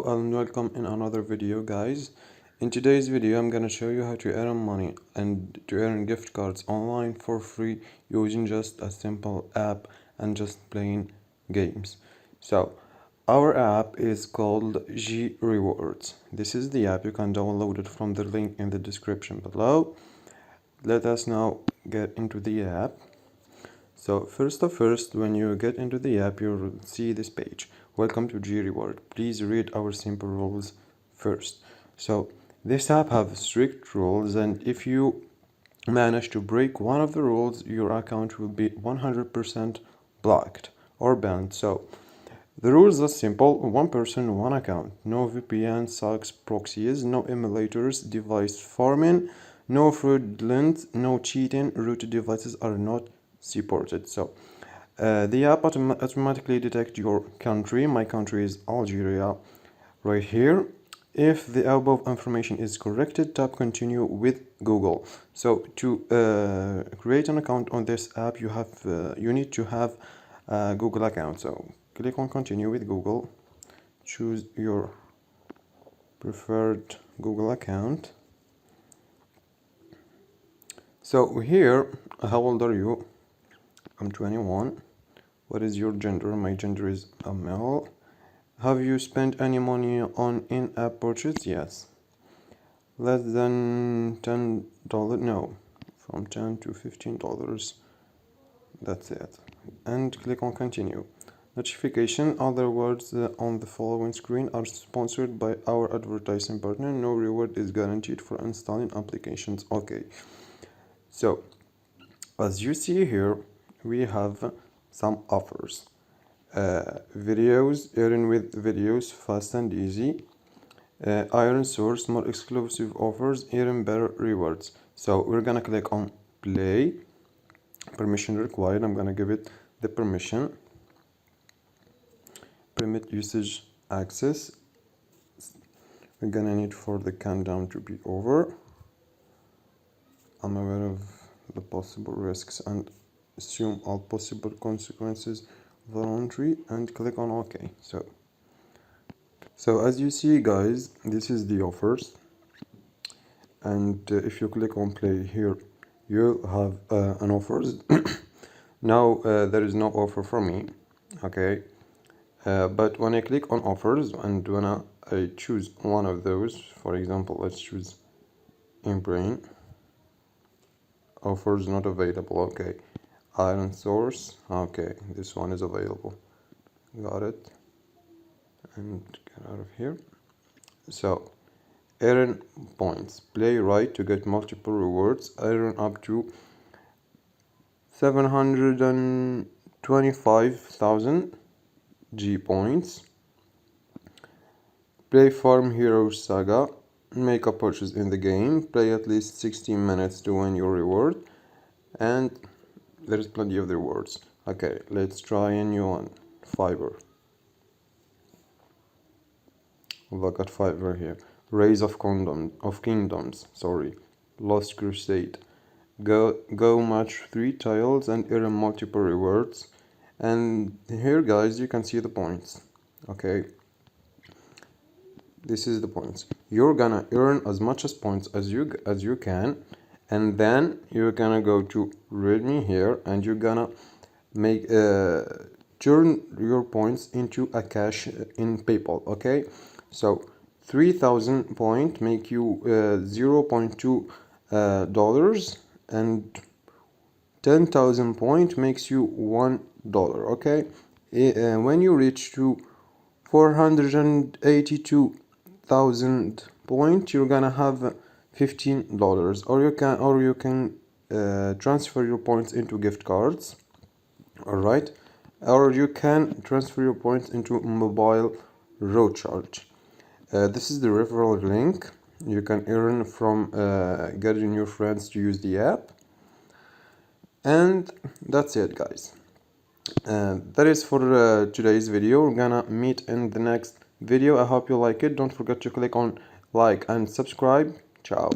Hello and welcome in another video, guys. In today's video I'm gonna show you how to earn money and to earn gift cards online for free using just a simple app and just playing games. So our app is called G Rewards. This is the app. You can download it from the link in the description below. Let us now get into the app. So first, when you get into the app, you'll see this page. Welcome to G Reward. Please read our simple rules first. So this app have strict rules, and if you manage to break one of the rules, your account will be 100% blocked or banned. So the rules are simple: one person, one account. No VPN, socks, proxies, no emulators, device farming, no fraudulent, no cheating. Rooted devices are not supported. So the app automatically detects your country. My country is Algeria right here. If the above information is corrected, tap continue with Google. So to create an account on this app, you need to have a Google account. So click on continue with Google, choose your preferred Google account. So here, how old are you? I'm 21. What is your gender? My gender is a male. Have you spent any money on in-app purchase? Yes. Less than $10? No. From $10 to $15. That's it. And click on continue. Notification. Other words on the following screen are sponsored by our advertising partner. No reward is guaranteed for installing applications. Okay. So as you see here, we have some offers. Videos, earn with videos, fast and easy. Iron source, more exclusive offers, even better rewards. So we're gonna click on play. Permission required. I'm gonna give it the permission. Permit usage access. We're gonna need for the countdown to be over. I'm aware of the possible risks and assume all possible consequences voluntary, and click on OK. So as you see, guys, this is the offers, and if you click on play here, you'll have an offers. Now there is no offer for me, okay, but when I click on offers and when I choose one of those, for example, let's choose in brain, offers not available. Okay, iron source, okay, this one is available. Got it. And get out of here. So earn points. Play right to get multiple rewards. Earn up to 725,000 G points. Play Farm Hero Saga. Make a purchase in the game. Play at least 16 minutes to win your reward. And there is plenty of rewards. Okay, let's try a new one. Fiverr. Look at Fiverr here. Raise of Kingdoms. Sorry. Lost Crusade. Go match 3 tiles and earn multiple rewards. And here, guys, you can see the points. Okay. This is the points. You're gonna earn as much as points as you can, and then you're gonna go to readme here, and you're gonna make turn your points into a cash in PayPal. Okay, so 3,000 points make you $0.2 dollars, and 10,000 points makes you $1. Okay, when you reach to 482,000 points, you're gonna have $15, or you can transfer your points into gift cards. All right, or you can transfer your points into mobile road charge. This is the referral link. You can earn from getting your friends to use the app. And that's it, guys. That is for today's video. We're gonna meet in the next video. I hope you like it. Don't forget to click on like and subscribe. Ciao.